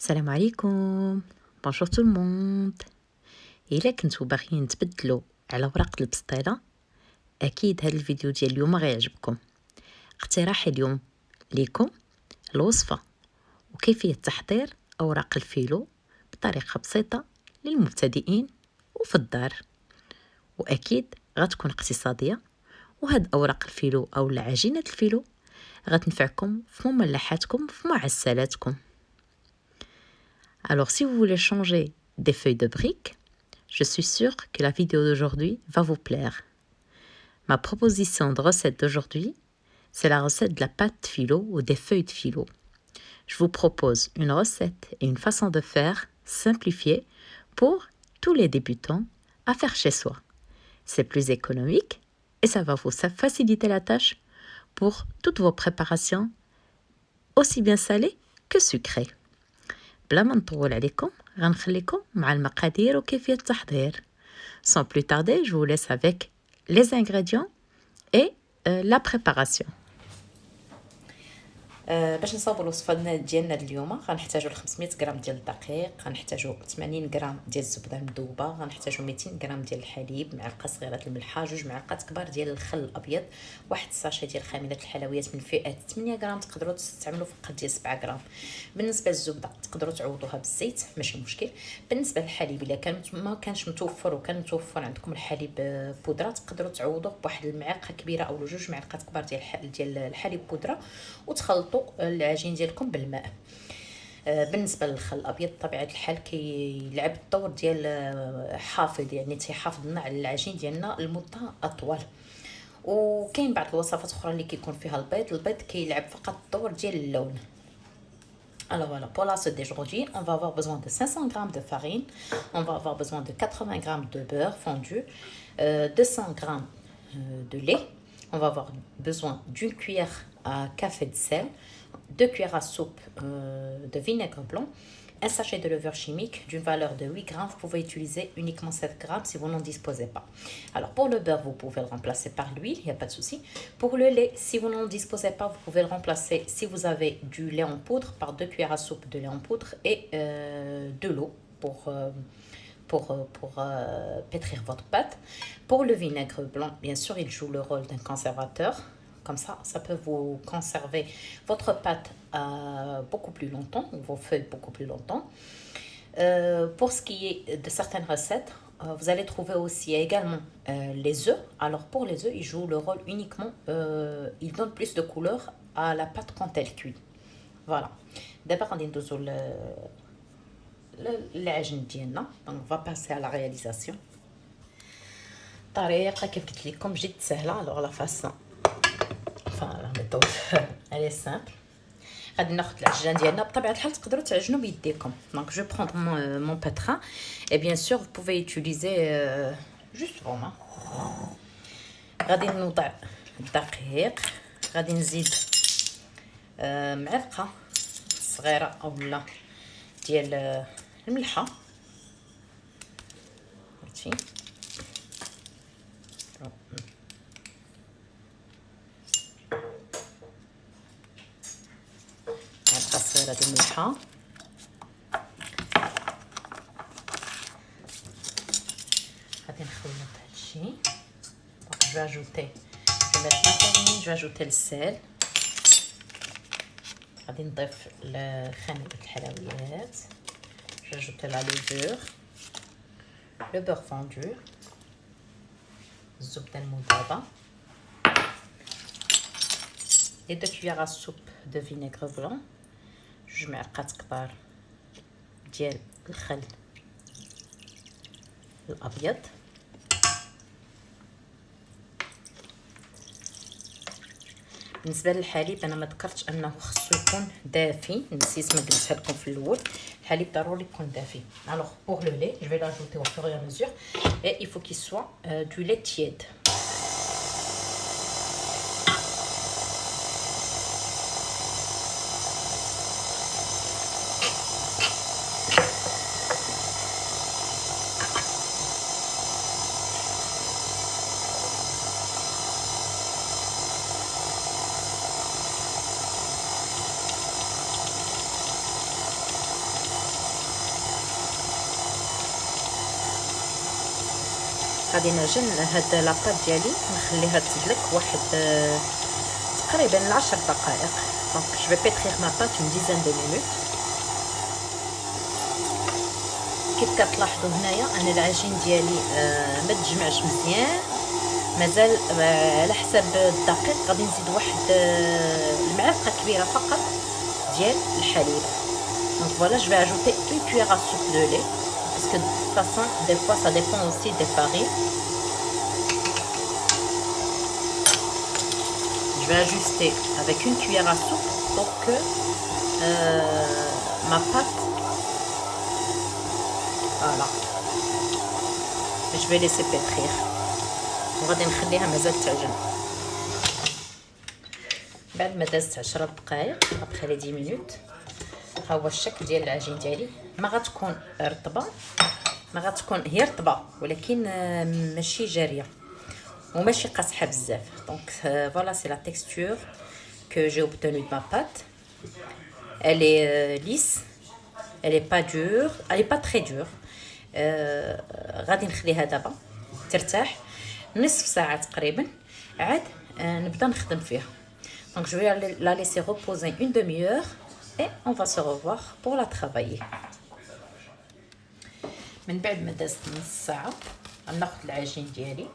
السلام عليكم. بونجور تو الموند. الا كنتو باغيين تبدلوا على ورق البسطيله، اكيد هذا الفيديو ديال اليوم غيعجبكم. اقتراحي اليوم ليكم الوصفه وكيفيه تحضير اوراق الفيلو بطريقه بسيطه للمبتدئين وفي الدار، واكيد غتكون اقتصاديه. وهاد اوراق الفيلو او عجينه الفيلو غتنفعكم في مملحاتكم في معسلاتكم. Alors, si vous voulez changer des feuilles de briques, je suis sûre que la vidéo d'aujourd'hui va vous plaire. Ma proposition de recette d'aujourd'hui, c'est la recette de la pâte de philo ou des feuilles de philo. Je vous propose une recette et une façon de faire simplifiée pour tous les débutants à faire chez soi. C'est plus économique et ça va vous faciliter la tâche pour toutes vos préparations, aussi bien salées que sucrées. بلا ما نطول عليكم غنخليكم مع المقادير وكيفية التحضير. Sans plus tarder, je vous laisse avec les ingrédients et la préparation. باش نصاوبوا الوصفه ديالنا اليوم غنحتاجوا 500 غرام ديال الدقيق، غنحتاجوا 80 غرام ديال الزبده المذوبه، غنحتاجوا 200 غرام ديال الحليب، معلقه صغيره ديال الملحه، 2 معالق كبار ديال الخل الابيض، واحد الساشي ديال خامله الحلويات من فئه 8 غرام، تقدروا تستعملوا فقط ديال 7 غرام. بالنسبه للزبده تقدروا تعوضوها بالزيت ماشي مشكل. بالنسبه للحليب الا كان ما كانش متوفر وكان متوفر عندكم الحليب بودره تقدروا تعوضوه بواحد المعلقه كبيره او 2 معالق كبار ديال الحليب بودره وتخلطوا العجين ديالكم بالماء. بالنسبه للخل الابيض بطبيعه الحال كيلعب الدور ديال حافظ، يعني تيحافظ لنا على العجين ديالنا لمده اطول. وكاين بعض الوصفات اخرى اللي كيكون فيها البيض كيلعب فقط الدور ديال اللون. Alors voilà, pour la recette d'aujourd'hui, on va avoir besoin de 500 g de farine, on va avoir besoin de 80 g de beurre fondu, 200 g de lait, on va avoir besoin d'une cuillère à café de sel, 2 cuillères à soupe de vinaigre blanc, un sachet de levure chimique d'une valeur de 8 grammes. Vous pouvez utiliser uniquement 7 grammes si vous n'en disposez pas. Alors pour le beurre, vous pouvez le remplacer par l'huile, il n'y a pas de souci. Pour le lait, si vous n'en disposez pas, vous pouvez le remplacer si vous avez du lait en poudre par 2 cuillères à soupe de lait en poudre et de l'eau pour pétrir votre pâte. Pour le vinaigre blanc, bien sûr, il joue le rôle d'un conservateur. Comme ça peut vous conserver votre pâte beaucoup plus longtemps, vos feuilles beaucoup plus longtemps. Pour ce qui est de certaines recettes, vous allez trouver aussi également les œufs. Alors pour les œufs, ils jouent le rôle uniquement, ils donnent plus de couleur à la pâte quand elle cuit. Voilà. D'abord, on va العجين ديالنا. Donc on va passer à la réalisation. طريقه كيف قلت لكم جد سهله. alors la façon la méthode elle est simple. غادي ناخذ العجان ديالنا بطبيعه الحال تقدروا تعجنوا بيديكم. donc je vais prendre mon pétrin et bien sûr vous pouvez utiliser juste vos mains. غادي نوضع الدقيق، غادي نزيد معلقه صغيره اولا ديال الملحه هادشي، معلقه صغيره ديال الملحه، غادي نخلط هادشي. donc je vais ajouter je vais ajouter le sel، غادي نضيف خامة الحلويات، je vais ajouter la levure, le beurre fondu، الزبدة المذوبة، les 2 cuillères à soupe de vinaigre blanc، 2 معلقات كبار ديال الخل الابيض، بالنسبه للحليب انا ما ذكرتش انه خصو يكون دافي، نسيت ما قلتها لكم في الاول، الحليب ضروري يكون دافي. alors pour le lait je vais l'ajouter au fur et à mesure et il faut qu'il soit du lait tiède. غادي نجي هاد لاباط ديالي نخليها تدلك واحد تقريبا 10 دقائق. دونك جو في بيتريغ ما بات اون ديزان دو مينوت. كيف كتلاحظوا هنايا انا العجين ديالي ما تجمعش مزيان مازال. على حساب الدقيق غادي نزيد واحد المعلقه كبيره فقط ديال الحليب. دونك فوالا جو في اجوتي اون cuillère à soupe de lait parce que de toute façon des fois ça dépend aussi des farines. Je vais ajuster avec une cuillère à soupe pour que ma pâte, voilà, je vais laisser pétrir. وغادي نخليها مازال تعجن. بعد ما دازت 10 دقائق ابخي لي 10 مينوت، ها هو الشكل ديال العجين ديالي. ما غتكون رطبه، ما غتكون هي رطبه ولكن ماشي جاريه وماشي قاصحه بزاف. دونك فوالا سي لا تيكستور que j'ai obtenu de ma pâte. Elle est lisse, elle est pas dure, elle est pas très dure. غادي نخليها دابا ترتاح نصف ساعه تقريبا، عاد نبدا نخدم فيها. Donc je vais la laisser reposer une demi-heure et on va se revoir pour la travailler. من بعد ما دازت نص ساعه غناخذ العجين ديالي.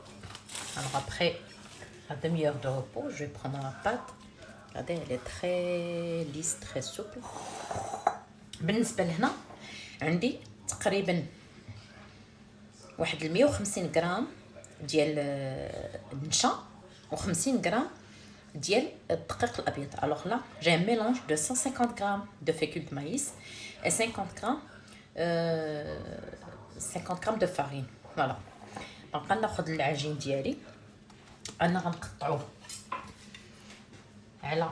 Alors après la demi-heure de repos, je vais prendre la pâte. Regardez, elle est très lisse, très souple. بالنسبه لهنا عندي تقريبا واحد 150 غرام ديال النشا و50 غرام ديال الدقيق الابيض. Alors là, j'ai un mélange de 150 grammes de fécule de maïs et 50 grammes de farine. Voilà. Donc غناخذ العجين ديالي انا غنقطعوه على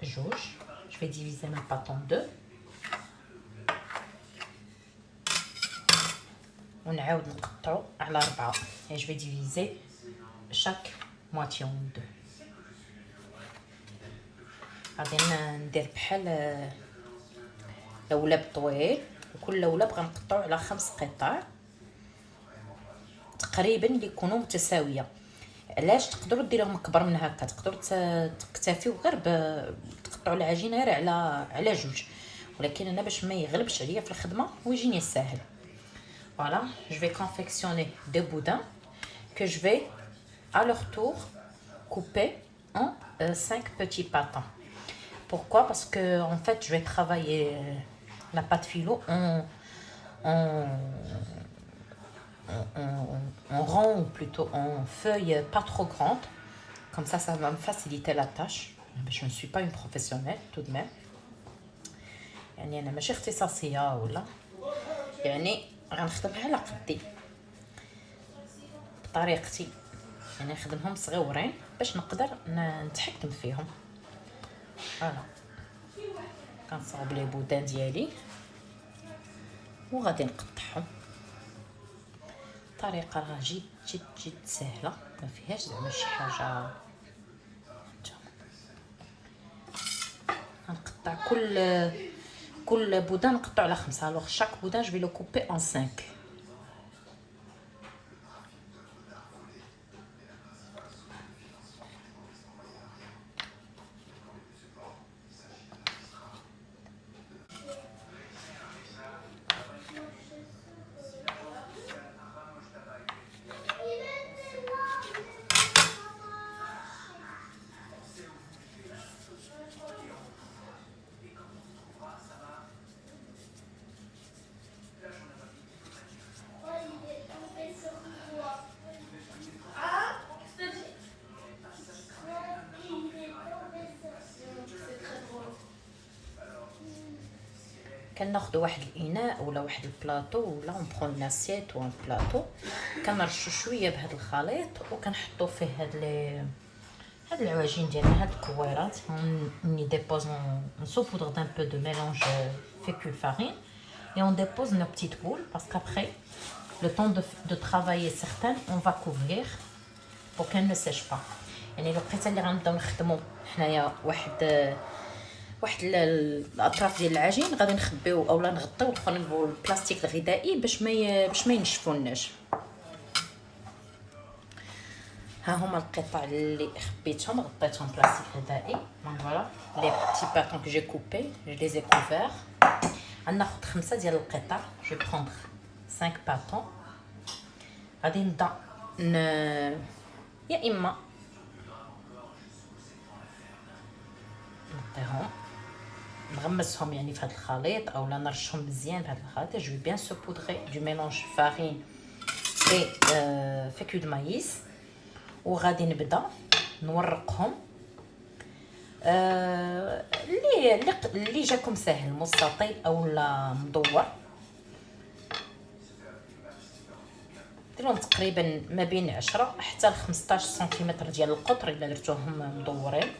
جوج. Je vais diviser ma pâte en deux. ونعاود نقطعو على 4. Et je vais diviser chaque moitié en deux. غادي ندير بحال لولب طويل، وكل لولب غنقطعو على 5 قطع تقريبا اللي يكونوا متساويه. علاش؟ تقدروا ديروهم اكبر من هكا، تقدروا تكتفيو غير تقطعوا العجين غير على جوج، ولكن انا باش ما يغلبش عليا في الخدمه ويجيني ساهل. Voilà, je vais confectionner des boudins que je vais à leur tour couper en 5 petits pâtons. Pourquoi? Parce que en fait, je vais travailler la pâte phyllo en rond, ou plutôt en feuilles pas trop grandes. Comme ça va me faciliter la tâche. Je ne suis pas une professionnelle tout de même. يعني أنا ماشي اختصاصية ولا، يعني غنخدمها على قدي بطريقتي، يعني نخدمهم صغيورين باش نقدر نتحكم فيهم. فوالا كنصاوب لي بودان ديالي وغادي نقطعهم. طريقه راه جد سهله، ما فيهاش زعما شي حاجه. غنقطع كل بودان نقطع على 5. alors chaque boudin je vais le couper en 5. كناخذ واحد الاناء ولا واحد البلاطو ولا اون برون لاسيت و ان بلاطو، كنرشو شويه بهذا الخليط وكنحطو فيه هاد العواجين ديالنا، هاد الكويرات. on y dépose, on saupoudre d'un peu de mélange fécule farine et on dépose nos petites boules parce qu'après le temps de travailler certaines on va couvrir pour qu'elles ne sèchent pas. يعني الوقيته اللي غنبداو نخدموا حنايا واحد واحد الاطراف ديال العجين غادي نخبيو اولا نغطيو الاخرين بالبلاستيك الغذائي باش ما ينشفوناش. ها هما القطع اللي خبيتهم غطيتهم بلاستيك غذائي. فوالا لي بتي باتون كو جي كوبي جو لي زي كوفير. غناخذ 5 ديال القطع. جو بروندر 5 باتون. غادي نبدا يا اما نطيهم نغمسهم يعني في هذا الخليط اولا نرشهم مزيان في هذا الخليط. جو بيان سوبودري دو ميلونج فارين اي فيكو دو مايس وغادي نبدا نورقهم. اللي جاكم ساهل مستطيل اولا مدور ديرهم تقريبا ما بين 10 حتى ل 15 سنتيمتر ديال القطر الا درتوهم مدورين.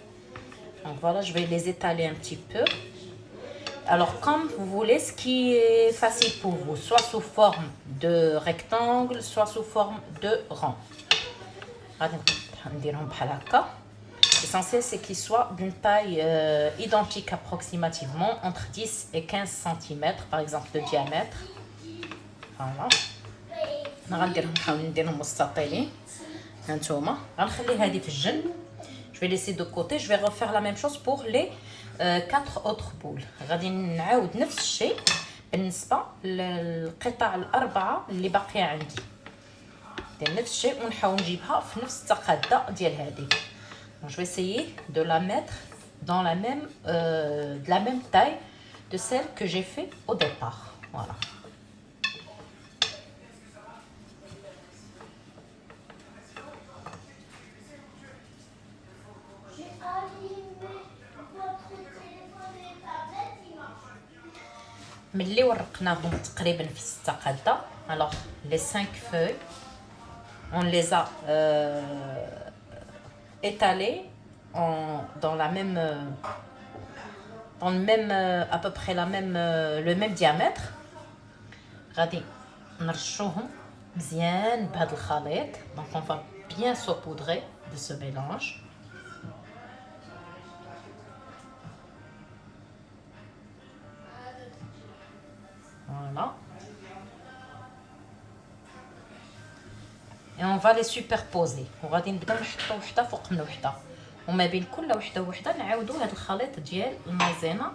Donc voilà, je vais les étaler un petit peu. Alors comme vous voulez, ce qui est facile pour vous, soit sous forme de rectangle, soit sous forme de rond. L'essentiel c'est qu'ils soient d'une taille identique approximativement, entre 10 et 15 cm par exemple de diamètre. Voilà. نحاول نديرهم مستطيلين. هانتوما غنخلي هذه في الجنب. Je vais laisser de côté. Je vais refaire la même chose pour les 4 autres boules. غادي نعاود نفس الشيء بالنسبه للقطع الاربعه اللي باقيه عندي. ندير نفس الشيء ونحاول نجيبها في نفس التقاده ديال هذه. Je vais essayer de la mettre dans la même de la même taille de celle que j'ai fait au départ. Voilà. ملي ورقناهم تقريبا في 6 قاده. alors les 5 feuilles on les a étalées dans la même à peu près la même le même diamètre. غادي نرشوهم مزيان بهذا الخليط. donc on va bien saupoudrer de ce mélange. Voilà. Et on va les superposer. وغادي نبداو نحطو وحده فوق من وحده وما بين كل وحده وحده نعاودو هذا الخليط ديال المايزينا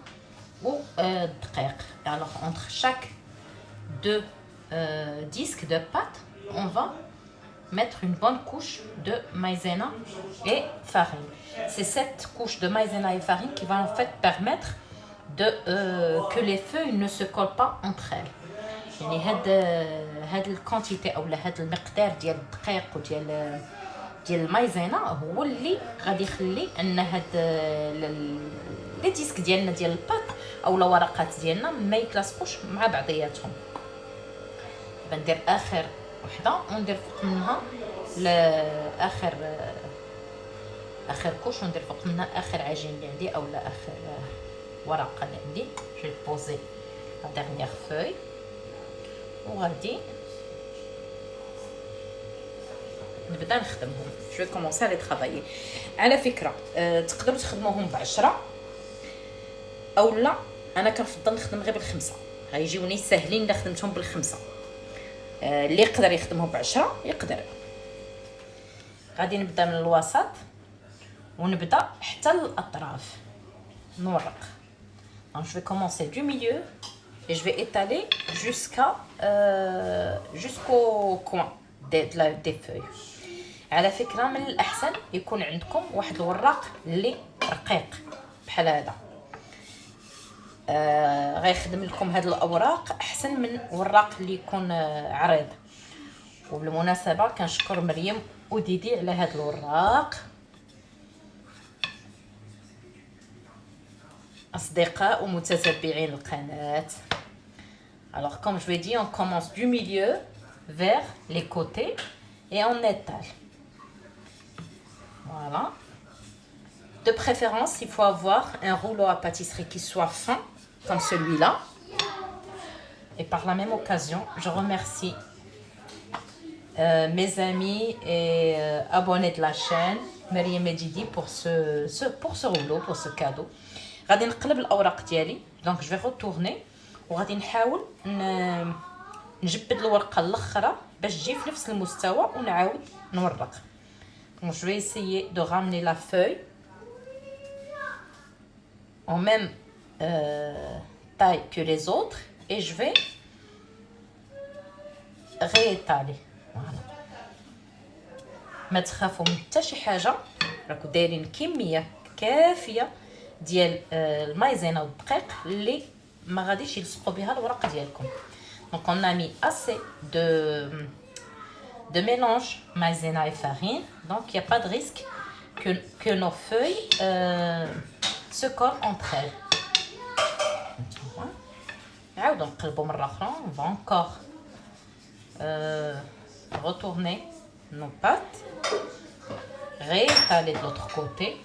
والدقيق. alors entre chaque deux disques de pâte on va mettre une bonne couche de maïzena et farine. C'est cette couche de maïzena et farine qui va en fait permettre que les feuilles ne se collent pas entre elles. يعني هاد الكونتيتي اولا هاد المقدار ديال الدقيق وديال المايزينا هو اللي غادي يخلي ان هاد لي ديسك ديالنا ديال الباط اولا ورقات ديالنا ما يتلاصقوش مع بعضياتهم. ندير اخر وحده وندير فوق منها اخر كوش وندير فوق منها اخر عجين اللي عندي اولا اخر ورقه اللي عندي. جو بوزي لا ديرنيير فوي وغادي نبدا نخدمهم. جو كومونسي على ترافايي. على فكره تقدروا تخدموهم ب10 اولا انا كنفضل نخدم غير ب5 غيجيوني ساهلين الا خدمتهم ب5. اللي يقدر يخدمهم ب10 يقدر. غادي نبدا من الوسط ونبدا حتى الاطراف نورق. Donc je vais commencer du milieu et je vais étaler jusqu'au coin des feuilles. على فكرة من الأحسن يكون عندكم واحد الوراق اللي رقيق بحال هذا. غيخدم لكم هاد الأوراق أحسن من وراق اللي يكون عريض. وبالمناسبة كنشكر مريم وديدي على هاد الوراق. أصدقاء ومتتبعين القناة. Alors comme je l'ai dit, on commence du milieu vers les côtés et on étale. Voilà. De préférence, il faut avoir un rouleau à pâtisserie qui soit fin, comme celui-là. Et par la même occasion, je remercie mes amis et abonnés de la chaîne, Mariam et Didi, pour ce rouleau, pour ce cadeau. غادي نقلب الاوراق ديالي. دونك جو في روتورني وغادي نحاول نجبد الورقه الاخرى باش تجي في نفس المستوى ونعاود نورق. دونك جو في essayer de ramener la feuille en même taille que les autres et je vais réétaler. Voilà. ما تخافوا من حتى شي حاجه، راكو دايرين كميه كافيه ديال المايزينا والدقيق اللي ما غاديش يلصقوا بها الورق ديالكم. دونك on a mis assez de mélange maïzena et farine, donc il y a pas de risque que nos feuilles se collent entre elles. نعاودو نقلبو مره اخرى. on va encore retourner nos pâtes, réétaler de l'autre côté.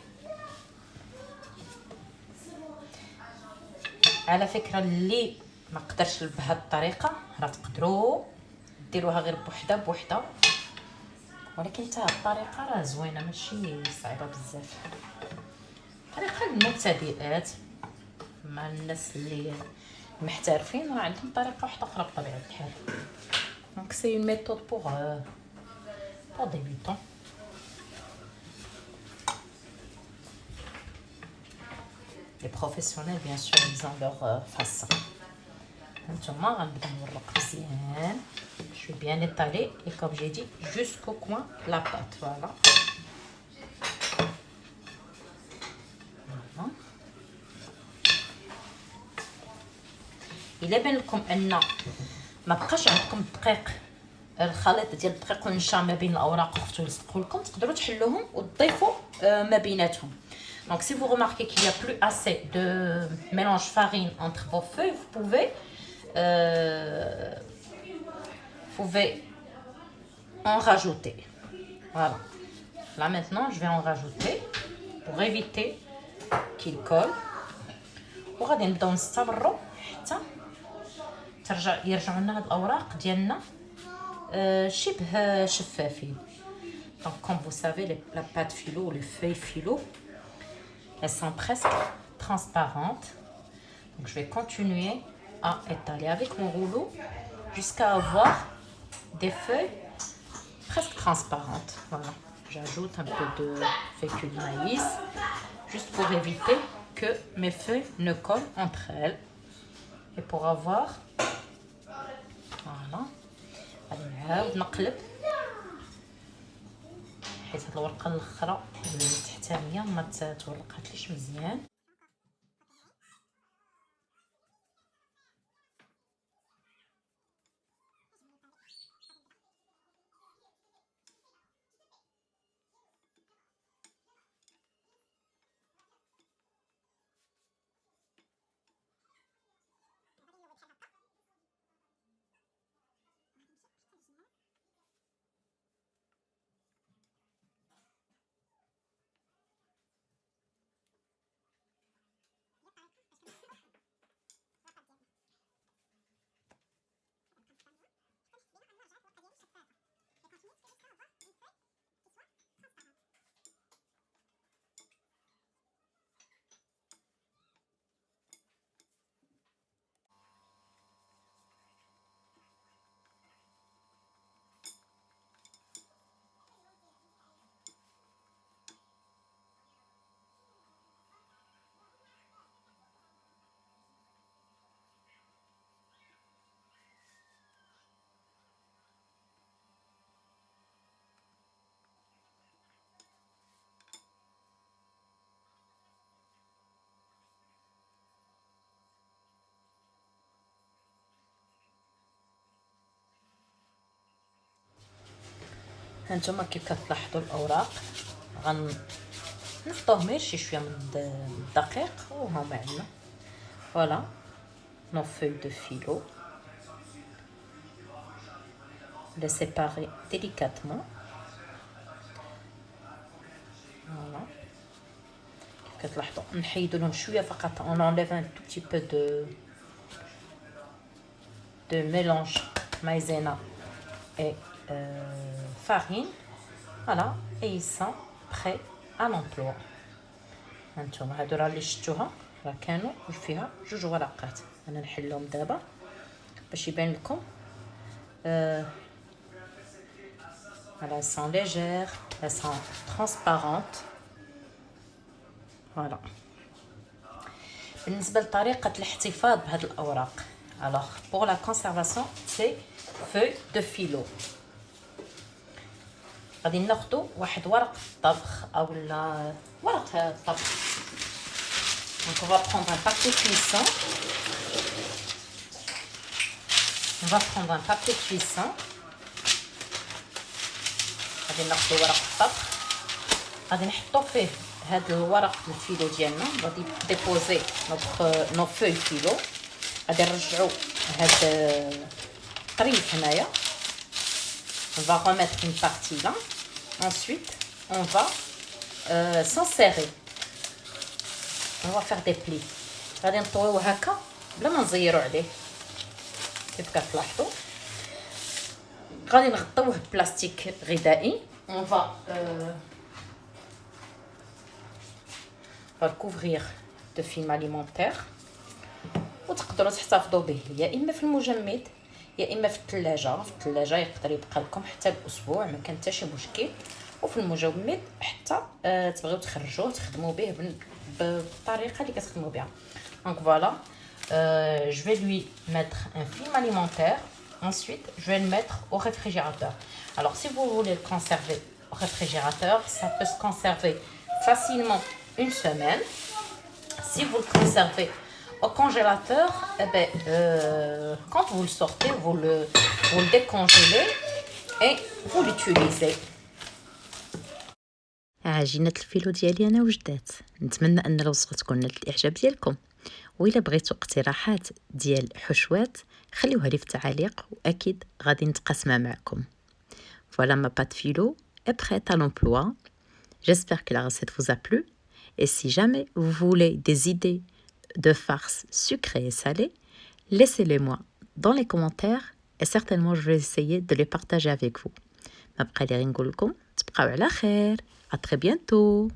على فكره اللي ما قدرش بهذه الطريقه راه تقدروا ديروها غير بوحده بوحده، ولكن حتى الطريقه راه زوينه ماشي صعيبه بزاف. طريقه للمبتدئات مع الناس اللي محترفين راه عندهم طريقه واحده اخرى بطبيعه الحال. دونك سي اون ميثود pour débutants. Les professionnels bien sûr ils ont leur façon. هانتوما غنبدا نورق مزيان. Je vais bien étaler et comme j'ai dit jusqu'au coin la pâte. Voilà. إلا بان لكم ان ما بقاش عندكم الدقيق، الخليط ديال الدقيق والنشا ما بين الاوراق خفتو يلصقوا لكم، تقدروا تحلوهم وتضيفوا ما بيناتهم. Donc si vous remarquez qu'il n'y a plus assez de mélange farine entre vos feuilles, vous pouvez en rajouter. Voilà. Là maintenant, je vais en rajouter pour éviter qu'il colle. وغادي نبداو نستمروا حتى يرجعوا لنا هاد الاوراق ديالنا شبه شفافين. Donc comme vous savez la pâte phyllo, les feuilles phyllo, elles sont presque transparentes. Donc je vais continuer à étaler avec mon rouleau jusqu'à avoir des feuilles presque transparentes. Voilà. J'ajoute un peu de fécule de maïs juste pour éviter que mes feuilles ne collent entre elles et pour avoir voilà. غادي نعاود نقلب حيت هاد الورقه الاخرى اللي تحتانيه ما تورقاتليش مزيان. هانتوما كيف كتلاحظوا الاوراق غنحطوهم غير شي شويه من الدقيق وهما عندنا. فوالا nos feuilles de phyllo, les séparer délicatement. Voilà. كيف كتلاحظوا نحيدوا لهم شويه فقط. on enlève un tout petit peu de mélange maïzena et farine. Voilà, et ils sont prêts à l'emploi. هانتوما هادو راه اللي شفتوها راه كانوا فيها 2 ورقات. انا نحلهم دابا باش يبان لكم. Voilà, elles sont légères, elles sont transparentes. Voilà. بالنسبة لطريقة الاحتفاظ بهاد الأوراق. Alors, pour la conservation, c'est feuille de philo. غادي ناخدو واحد ورق الطبخ اولا ورق الطبخ. Donc on va prendre un papier cuisson. On va prendre un papier cuisson. غادي ناخدو ورق الطبخ، غادي نحطو فيه هاد الورق الفيلو ديالنا. غادي ديبوزي نو فوي فيلو. غادي نرجعو هاد الطريف هنايا. On va remettre une partie là. Ensuite, on va s'en serrer. On va faire des plis. غادي نطويو هكا بلا ما نزيرو عليه كيف كتلاحظوا. غادي نغطيوه بلاستيك غذائي. On va le couvrir de film alimentaire. وتقدروا تحتفظوا به يا اما في المجمد يا اما في الثلاجه. في الثلاجه يقدر يبقى لكم حتى الاسبوع، ما كان حتى شي مشكل. وفي المجمد حتى تبغيو تخرجوه تخدموا به بالطريقه اللي كتخدموا بها. Donc voilà, je vais lui mettre un film alimentaire. Ensuite, je vais le mettre au réfrigérateur. Alors, si vous voulez le conserver au réfrigérateur, ça peut se conserver facilement 1 semaine. Si vous le conservez au congélateur, eh ben, quand vous le sortez, vous le décongélez et vous l'utilisez. عجينة الفيلو ديالي انا وجدات. نتمنى ان الوصفه تكون نالت الاعجاب ديالكم، وإلا بغيتوا اقتراحات ديال حشوات خليوها لي في التعاليق واكيد غادي نتقاسمها معكم. Voilà, ma pâte philo est prête à l'emploi. J'espère que la recette vous a plu. Et si jamais vous voulez des idées de farces sucrées et salées, laissez-les-moi dans les commentaires et certainement je vais essayer de les partager avec vous. ما بقى لي غير نقول لكم تبقاو على خير. À très bientôt.